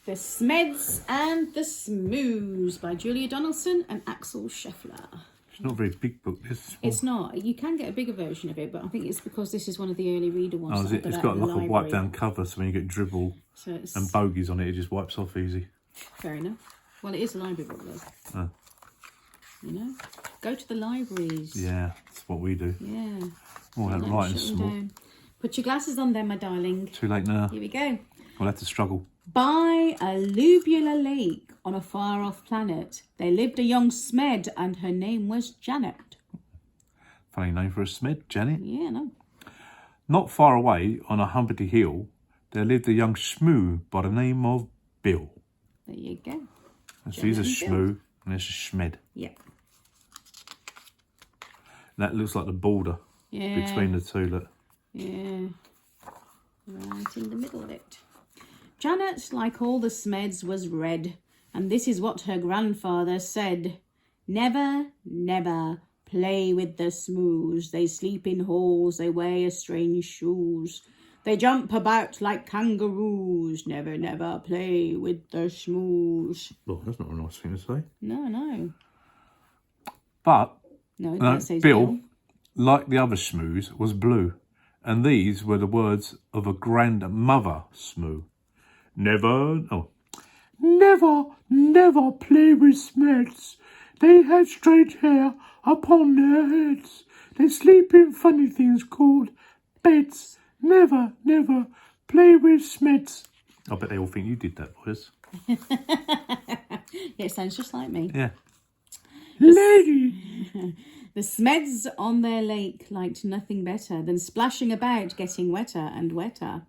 The Smeds and the Smoos by Julia Donaldson and Axel Scheffler. It's not a very big book, this. It's not. You can get a bigger version of it, but I think it's because this is one of the early reader ones. Oh, is it? It's got like a wipe down cover, so when you get dribble and bogies on it, it just wipes off easy. Fair enough. Well, it is a library book, though. Oh. You know? Go to the libraries. Yeah, that's what we do. Yeah. Oh, that writing small. Down. Put your glasses on then, my darling. Too late now. Here we go. We'll have to struggle. By a alluvial lake on a far-off planet, there lived a young Smed, and her name was Janet. Funny name for a Smed, Janet. Yeah, no. Not far away, on a humpty hill, there lived a young Smoo by the name of Bill. There you go. So he's a Smoo, and it's a Smed. Yep. That looks like the border between the two, look. Yeah. Right in the middle of it. Janet, like all the Smeds, was red, and this is what her grandfather said. Never, never play with the Smoos. They sleep in halls, they wear strange shoes. They jump about like kangaroos. Never, never play with the Smoos. Oh, that's not a nice thing to say. No. But No, Bill, like the other Smoos, was blue, and these were the words of a grandmother Smoo. Never play with Smeds. They have straight hair upon their heads. They sleep in funny things called beds. Never play with Smeds. I bet they all think you did that voice. Yeah, it sounds just like me. Yeah. Lady! The Smeds on their lake liked nothing better than splashing about, getting wetter and wetter.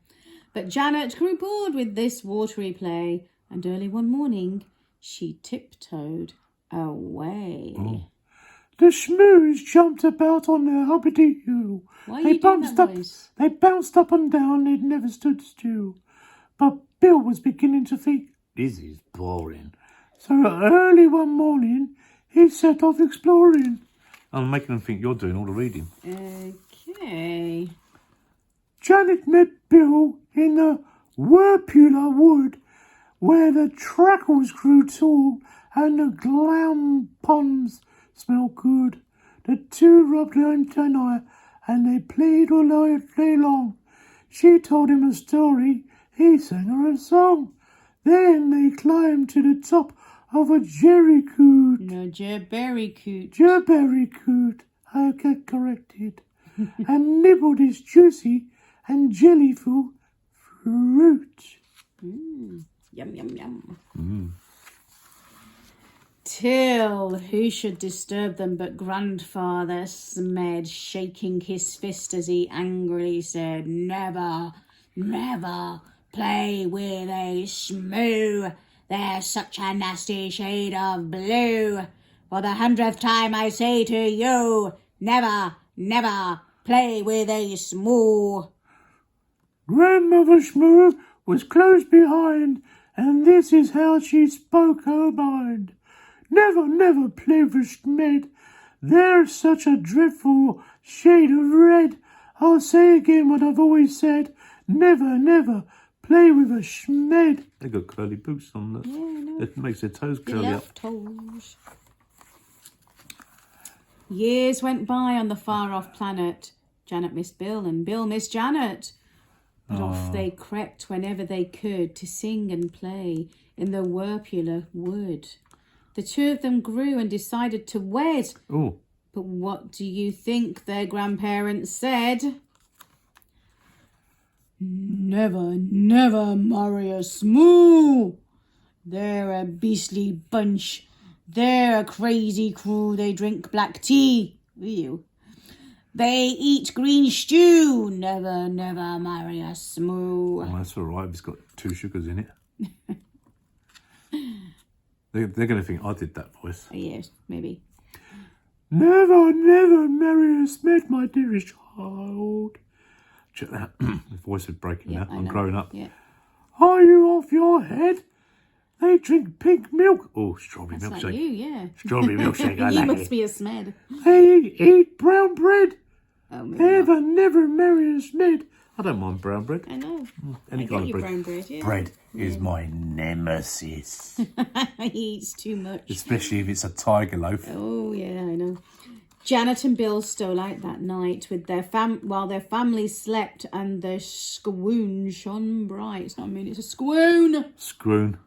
But Janet grew bored with this watery play, and early one morning she tiptoed away. Oh. The Smoos jumped about on their humpty hill. Why are you doing that voice? They bounced up and down, they never stood still. But Bill was beginning to think, this is boring. So early one morning, he set off exploring. I'm making them think you're doing all the reading. Okay. Janet met Bill in the Werpular Wood, where the trackles grew tall and the glam ponds smelled good. The two rubbed antennae and they played all day long. She told him a story, he sang her a song. Then they climbed to the top of a jerrycoot. No, jerberrycoot. Jerberrycoot, I get corrected. And nibbled his juicy and jellyful fruit. Yum, yum. Till who should disturb them but Grandfather Smed, shaking his fist as he angrily said, Never play with a Smoo. They're such a nasty shade of blue. For the 100th time I say to you, never play with a Smoo. Grandmother Smoo was close behind, and this is how she spoke her mind. Never play with Smed. They're such a dreadful shade of red. I'll say again what I've always said. Never play with a Smed. They got curly boots on. That. Yeah, it makes their toes curly up. Toes. Years went by on the far-off planet. Janet missed Bill, and Bill missed Janet. But off they crept whenever they could to sing and play in the Werpular Wood. The two of them grew and decided to wed. Oh. But what do you think their grandparents said? Never marry a Smoo. They're a beastly bunch. They're a crazy crew. They drink black tea. Ew. They eat green stew. Never marry a Smoo. Oh, that's all right. It's got 2 sugars in it. They're going to think I did that voice. Yes, maybe. Never marry a Smed, my dearest child. Check that. The voice is breaking now. I'm growing up. Yeah. Are you off your head? They drink pink milk. Oh, strawberry milkshake. Like you, yeah. Strawberry milkshake, I you like must it. be a Smed. They eat brown bread. Oh, Never marry a Smed. I don't mind brown bread. I know. Any I kind get of your bread. brown bread, yeah. Bread is my nemesis. He eats too much. Especially if it's a tiger loaf. Oh, yeah, I know. Janet and Bill stole out that night with their while their family slept, and the squoon shone bright. It's not a moon, it's a squoon. Scroon.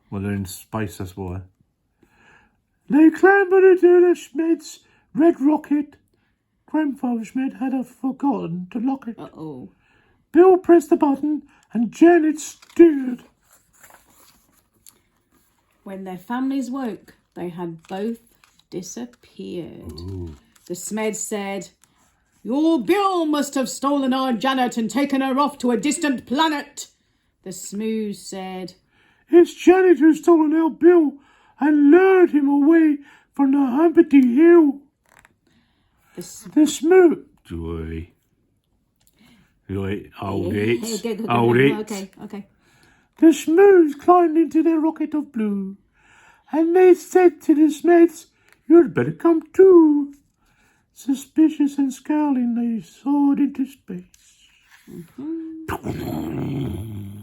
Well, they're in space, that's why. They clambered into the Smeds' red rocket. Grandfather Smed had forgotten to lock it. Uh-oh. Bill pressed the button and Janet steered. When their families woke, they had both disappeared. Ooh. The Smeds said, "Your Bill must have stolen our Janet and taken her off to a distant planet." The Smoos said, "It's Janet who's stolen our Bill and lured him away from the Humpty Hill." The Smoos... Joy. Hold it. Hold it. Okay. The Smoos climbed into their rocket of blue, and they said to the Smeds, "You'd better come too." Suspicious and scowling, they soared into space.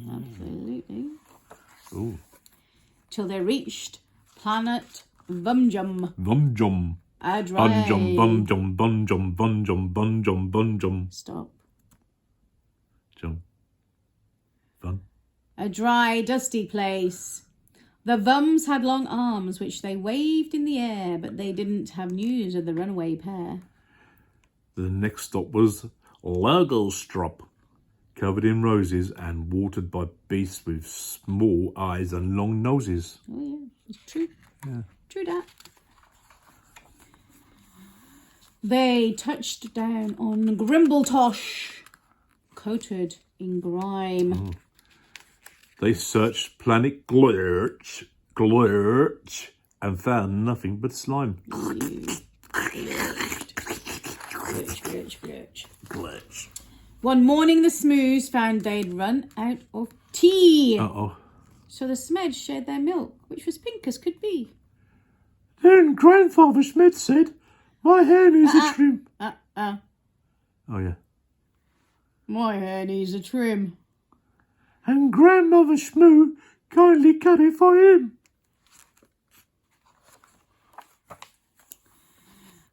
Absolutely. Ooh. Till they reached planet Vumjum. Vumjum. A dry... Bunjum, bumjum, bunjum, bunjum, bunjum, bunjum. Stop. Jump. Fun. A dry, dusty place. The Vums had long arms which they waved in the air, but they didn't have news of the runaway pair. The next stop was Lagerstrop, covered in roses and watered by beasts with small eyes and long noses. Oh, yeah, it's true. Yeah. True that. They touched down on Grimbletosh, coated in grime. Oh. They searched planet Glurch, and found nothing but slime. Glurch. One morning, the Smoos found they'd run out of tea. Uh-oh. So the Smeds shared their milk, which was pink as could be. Then Grandfather Smith said, "My hair needs a trim." Oh, yeah. My hair needs a trim. And Grandmother Smoo kindly cut it for him.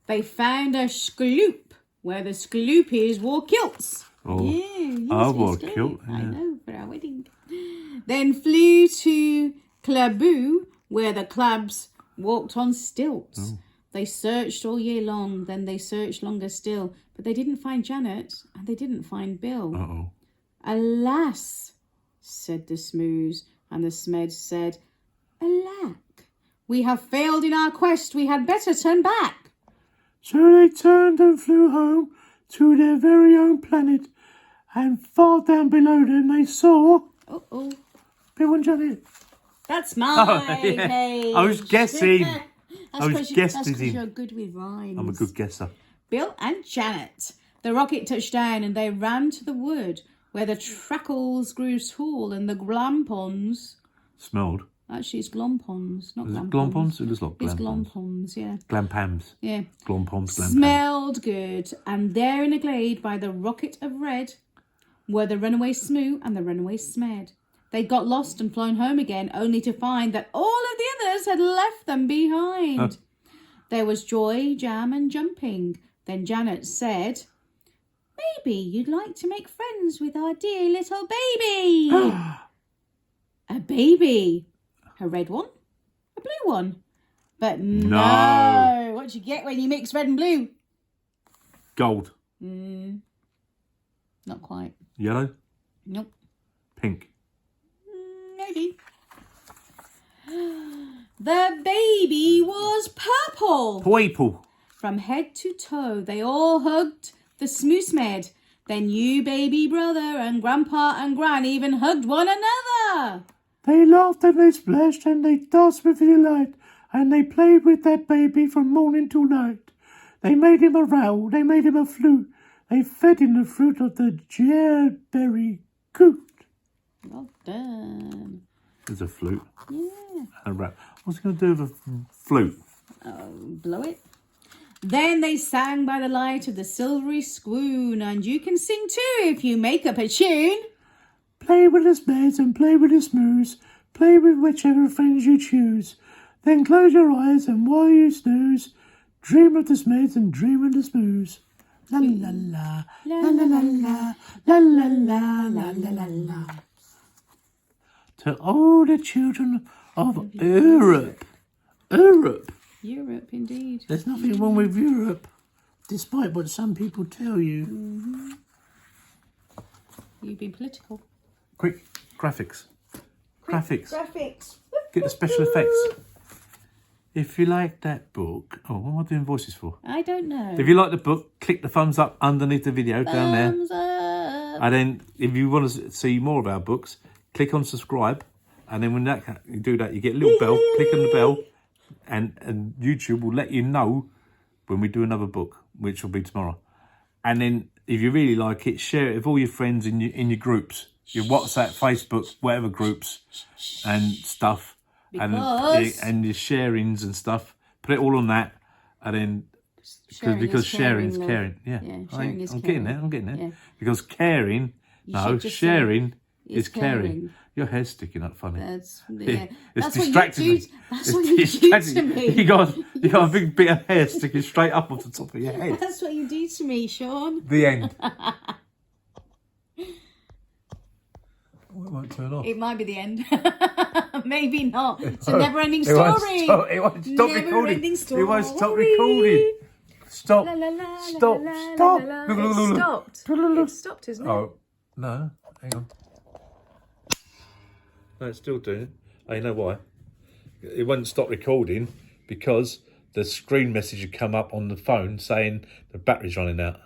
They found a skloop where the Skloopies wore kilts. Oh, Yeah, I wore a kilt. I Yeah. know, for our wedding. Then flew to Claboo, where the Clabs walked on stilts. Oh. They searched all year long, then they searched longer still, but they didn't find Janet, and they didn't find Bill. Uh-oh. "Alas," said the Smoos, and the Smeds said, "Alack, we have failed in our quest, we had better turn back." So they turned and flew home to their very own planet, and far down below them they saw Uh-oh. Bill and Janet. That's my yeah. page. I was guessing. That's I was 'cause guessing. That's because you're good with rhymes. I'm a good guesser. Bill and Janet. The rocket touched down and they ran to the wood where the trackles grew tall and the glampons... Smelled. Actually, it's glompons, not Is glampons. it glompons? It looks like It's glampons. glompons, yeah. Glampams. Yeah. Glompons, glampams. Smelled good. And there in a glade by the rocket of red were the runaway Smoo and the runaway Smed. They got lost and flown home again, only to find that all of the others had left them behind. There was joy, jam, and jumping. Then Janet said, "Maybe you'd like to make friends with our dear little baby." A baby. A red one? A blue one? But no. What do you get when you mix red and blue? Gold. Not quite. Yellow. Nope. Pink. Maybe. The baby was purple. Purple. From head to toe, they all hugged the Smoos Med. Their new baby brother and Grandpa and Gran even hugged one another. They laughed and they splashed and they danced with delight, and they played with that baby from morning till night. They made him a row, they made him a flute, they fed him the fruit of the jerberry coot. Well done. There's a flute. Yeah. And a rap. What's he going to do with a flute? Blow it. Then they sang by the light of the silvery swoon, and you can sing too if you make up a tune. Play with the Smeds and play with the Smoos. Play with whichever friends you choose. Then close your eyes and while you snooze, dream of the Smeds and dream of the Smoos. La la la, la la la la, la la la, la la la la. To all the children of Europe. Europe, indeed. There's nothing wrong with Europe, despite what some people tell you. Mm-hmm. You've been political. Quick, graphics. Graphics. Graphics. Get the special effects. If you like that book... Oh, what am I doing voices for? I don't know. If you like the book, click the thumbs up underneath the video down there. Thumbs up. And then if you want to see more of our books, click on subscribe. And then when you do that, you get a little bell. Click on the bell. And YouTube will let you know when we do another book, which will be tomorrow. And then if you really like it, share it with all your friends in your groups. Your WhatsApp, Facebook, whatever groups and stuff. And your sharings and stuff. Put it all on that. And then... Because sharing is caring. Yeah. Sharing is caring. I'm getting there. Yeah. Because caring... sharing is caring. Your hair's sticking up funny. That's It's distracting me. That's what you do to me. You got a big bit of hair sticking straight up off the top of your head. That's what you do to me, Sean. The end. It won't turn off. It might be the end. Maybe not. It's a never-ending story. It won't stop recording. Never-ending story. It won't stop recording. Stop. La, la, la, Stop. la, la, Stop. la, la, la. It stopped. It stopped, isn't it? Oh, no. Hang on. No, it's still doing it. Oh, you know why? It won't stop recording because the screen message would come up on the phone saying the battery's running out.